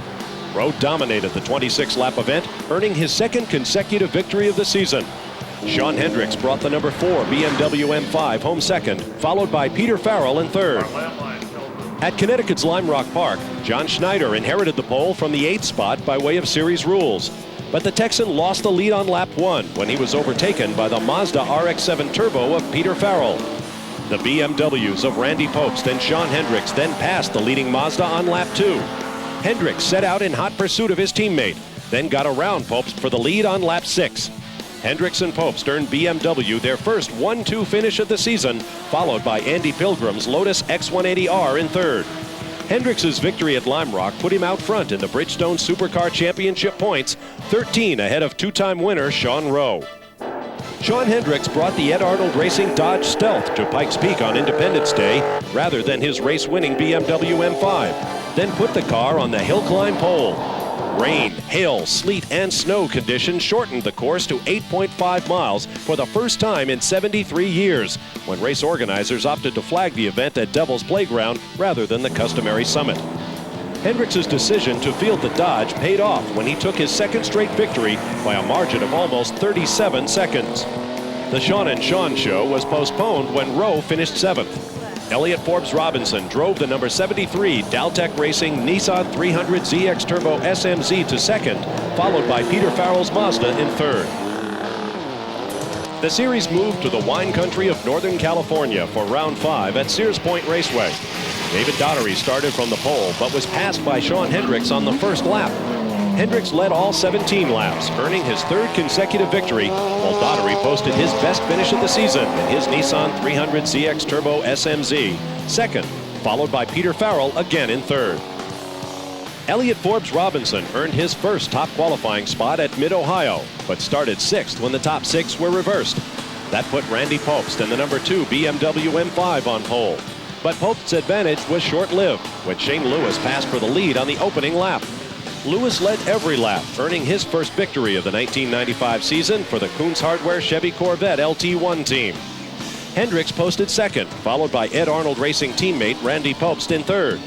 Rowe dominated the 26-lap event, earning his 2nd consecutive victory of the season. Sean Hendricks brought the number 4 BMW M5 home 2nd, followed by Peter Farrell in 3rd. At Connecticut's Lime Rock Park, John Schneider inherited the pole from the 8th spot by way of series rules. But the Texan lost the lead on lap 1 when he was overtaken by the Mazda RX-7 Turbo of Peter Farrell. The BMWs of Randy Popes and Sean Hendricks then passed the leading Mazda on lap 2. Hendricks set out in hot pursuit of his teammate, then got around Popes for the lead on lap 6. Hendricks and Popes earned BMW their first 1-2 finish of the season, followed by Andy Pilgrim's Lotus X180R in 3rd. Hendricks' victory at Lime Rock put him out front in the Bridgestone Supercar Championship points, 13 ahead of 2-time winner Sean Rowe. Sean Hendricks brought the Ed Arnold Racing Dodge Stealth to Pikes Peak on Independence Day rather than his race-winning BMW M5, then put the car on the hill climb pole. Rain, hail, sleet, and snow conditions shortened the course to 8.5 miles for the first time in 73 years, when race organizers opted to flag the event at Devil's Playground rather than the customary summit. Hendricks' decision to field the Dodge paid off when he took his 2nd straight victory by a margin of almost 37 seconds. The Sean and Sean show was postponed when Rowe finished 7th. Elliott Forbes Robinson drove the number 73 Daltech Racing Nissan 300 ZX Turbo SMZ to 2nd, followed by Peter Farrell's Mazda in 3rd. The series moved to the wine country of Northern California for round 5 at Sears Point Raceway. David Daugherty started from the pole, but was passed by Shawn Hendricks on the first lap. Hendricks led all 17 laps, earning his 3rd consecutive victory, while Daugherty posted his best finish of the season in his Nissan 300ZX Turbo SMZ, 2nd, followed by Peter Farrell again in 3rd. Elliott Forbes Robinson earned his first top qualifying spot at Mid-Ohio, but started 6th when the top 6 were reversed. That put Randy Pobst and the number 2 BMW M5 on pole. But Pobst's advantage was short-lived when Shane Lewis passed for the lead on the opening lap. Lewis led every lap, earning his first victory of the 1995 season for the Koons Hardware Chevy Corvette LT1 team. Hendricks posted 2nd, followed by Ed Arnold Racing teammate Randy Pobst in 3rd.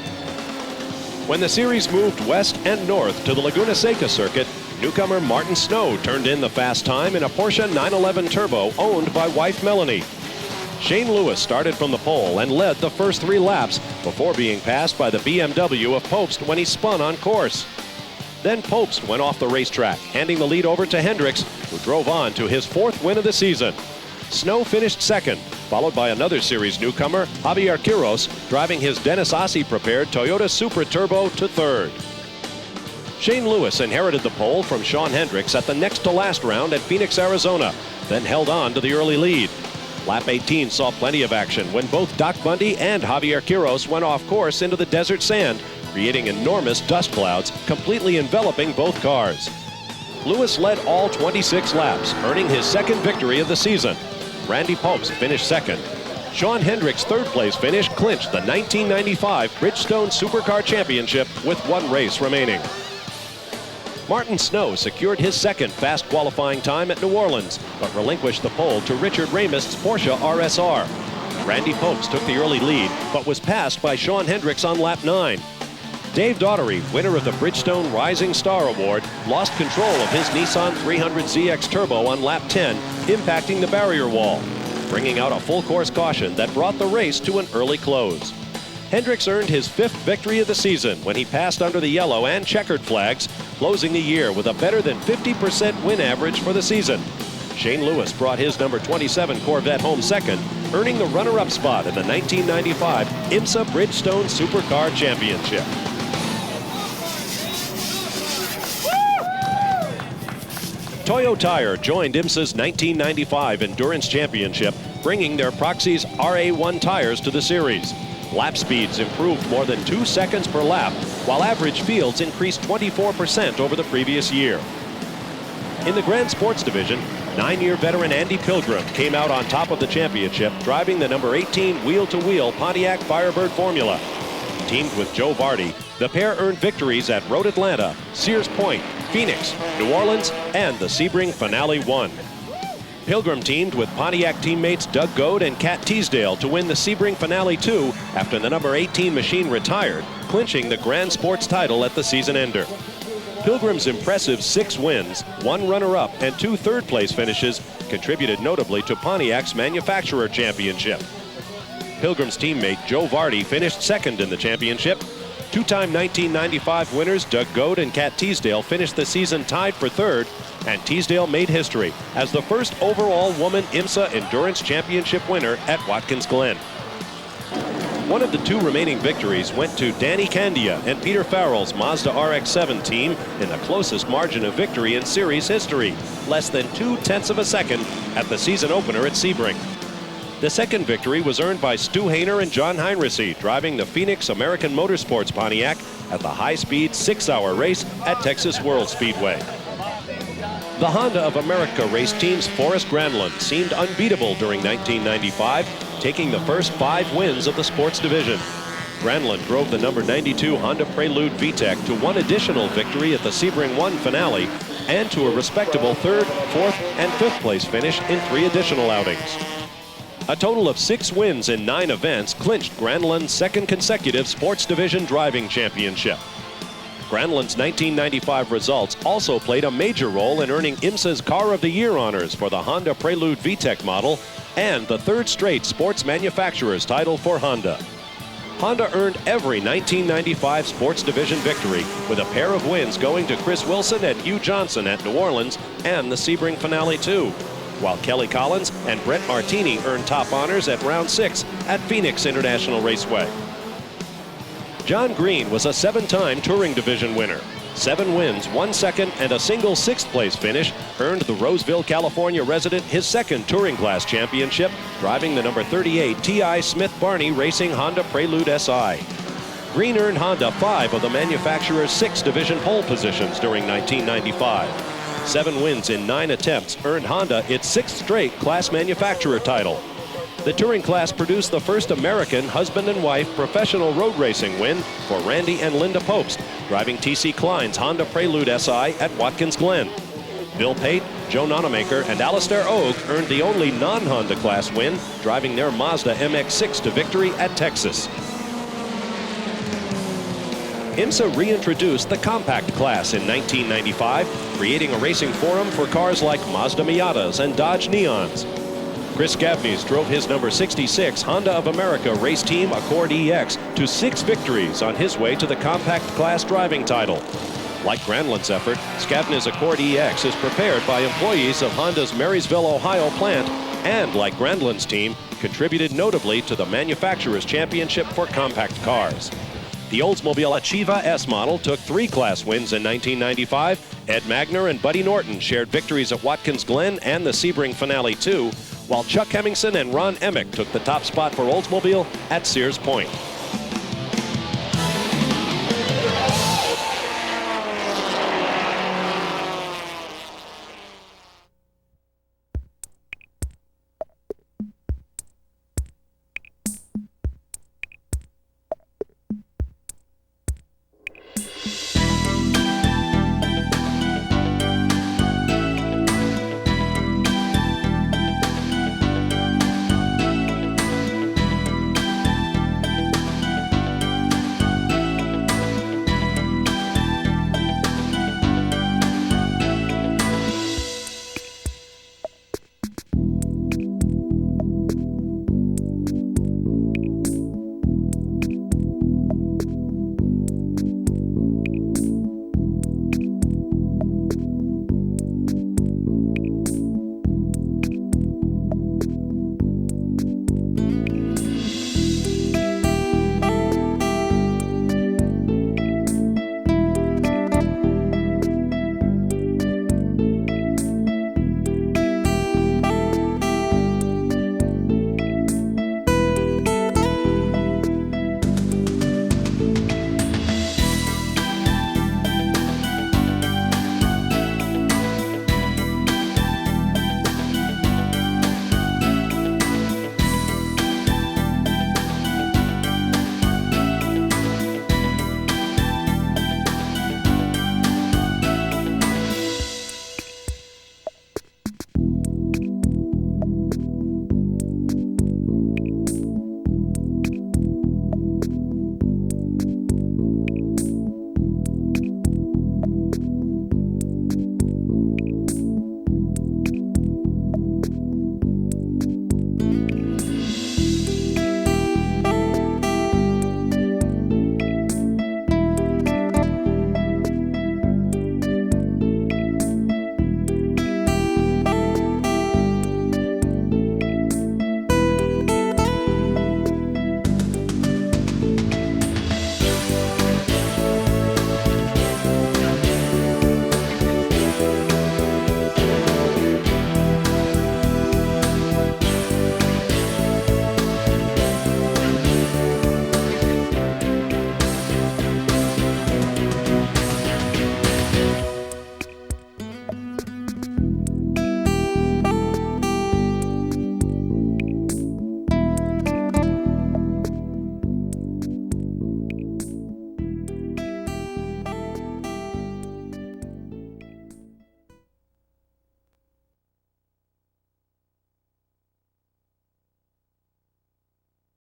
When the series moved west and north to the Laguna Seca circuit, newcomer Martin Snow turned in the fast time in a Porsche 911 Turbo owned by wife Melanie. Shane Lewis started from the pole and led the first 3 laps before being passed by the BMW of Pobst when he spun on course. Then Pobst went off the racetrack, handing the lead over to Hendricks, who drove on to his 4th win of the season. Snow finished 2nd, followed by another series newcomer, Javier Quiros, driving his Dennis Ossie-prepared Toyota Supra Turbo to 3rd. Shane Lewis inherited the pole from Shawn Hendricks at the next-to-last round at Phoenix, Arizona, then held on to the early lead. Lap 18 saw plenty of action when both Doc Bundy and Javier Quiros went off course into the desert sand, creating enormous dust clouds, completely enveloping both cars. Lewis led all 26 laps, earning his 2nd victory of the season. Randy Pobst finished 2nd. Shawn Hendricks' 3rd place finish clinched the 1995 Bridgestone Supercar Championship with 1 race remaining. Martin Snow secured his 2nd fast qualifying time at New Orleans, but relinquished the pole to Richard Ramist's Porsche RSR. Randy Pobst took the early lead, but was passed by Shawn Hendricks on lap 9. Dave Daugherty, winner of the Bridgestone Rising Star Award, lost control of his Nissan 300ZX Turbo on lap 10, impacting the barrier wall, bringing out a full course caution that brought the race to an early close. Hendricks earned his 5th victory of the season when he passed under the yellow and checkered flags, closing the year with a better than 50% win average for the season. Shane Lewis brought his number 27 Corvette home 2nd, earning the runner-up spot in the 1995 IMSA Bridgestone Supercar Championship. Toyo Tire joined IMSA's 1995 Endurance Championship, bringing their Proxys RA1 tires to the series. Lap speeds improved more than 2 seconds per lap, while average fields increased 24% over the previous year. In the Grand Sports Division, 9-year veteran Andy Pilgrim came out on top of the championship, driving the number 18 wheel-to-wheel Pontiac Firebird Formula. Teamed with Joe Vardy, the pair earned victories at Road Atlanta, Sears Point, Phoenix, New Orleans, and the Sebring Finale 1. Pilgrim teamed with Pontiac teammates Doug Goad and Cat Teasdale to win the Sebring Finale 2 after the number 18 machine retired, clinching the Grand Sports title at the season ender. Pilgrim's impressive 6 wins, 1 runner-up, and 2 third-place finishes contributed notably to Pontiac's Manufacturer Championship. Pilgrim's teammate Joe Vardy finished 2nd in the championship. 2-time 1995 winners Doug Goad and Cat Teasdale finished the season tied for 3rd, and Teasdale made history as the first overall woman IMSA Endurance Championship winner at Watkins Glen. One of the 2 remaining victories went to Danny Candia and Peter Farrell's Mazda RX-7 team in the closest margin of victory in series history, less than 0.2 of a second at the season opener at Sebring. The 2nd victory was earned by Stu Hainer and John Heinrichsey, driving the Phoenix American Motorsports Pontiac at the high-speed 6-hour race at Texas World Speedway. The Honda of America race team's Forrest Granlund seemed unbeatable during 1995, taking the first 5 wins of the sports division. Granlund drove the number 92 Honda Prelude VTEC to 1 additional victory at the Sebring 1 finale and to a respectable 3rd, 4th, and 5th place finish in 3 additional outings. A total of 6 wins in 9 events clinched Granlund's 2nd consecutive Sports Division Driving Championship. Granlund's 1995 results also played a major role in earning IMSA's Car of the Year honors for the Honda Prelude VTEC model and the 3rd straight Sports Manufacturers title for Honda. Honda earned every 1995 Sports Division victory, with a pair of wins going to Chris Wilson and Hugh Johnson at New Orleans and the Sebring Finale 2. while Kelly Collins and Brett Martini earned top honors at round 6 at Phoenix International Raceway. John Green was a 7-time Touring Division winner. 7 wins, 1 second, and a single 6th-place finish earned the Roseville, California resident his 2nd Touring Class championship, driving the number 38 T.I. Smith Barney Racing Honda Prelude SI. Green earned Honda 5 of the manufacturer's 6 division pole positions during 1995. 7 wins in 9 attempts earned Honda its 6th straight class manufacturer title. The Touring Class produced the first American husband and wife professional road racing win for Randy and Linda Popst, driving T.C. Klein's Honda Prelude SI at Watkins Glen. Bill Pate, Joe Nonamaker, and Alistair Oak earned the only non-Honda class win, driving their Mazda MX-6 to victory at Texas. IMSA reintroduced the compact class in 1995, creating a racing forum for cars like Mazda Miatas and Dodge Neons. Chris Gavnes drove his number 66 Honda of America race team Accord EX to 6 victories on his way to the compact class driving title. Like Granlund's effort, Scavnes Accord EX is prepared by employees of Honda's Marysville, Ohio plant, and like Granlund's team, contributed notably to the manufacturer's championship for compact cars. The Oldsmobile Achieva S model took 3 class wins in 1995. Ed Magner and Buddy Norton shared victories at Watkins Glen and the Sebring Finale 2, while Chuck Hemmingson and Ron Emick took the top spot for Oldsmobile at Sears Point.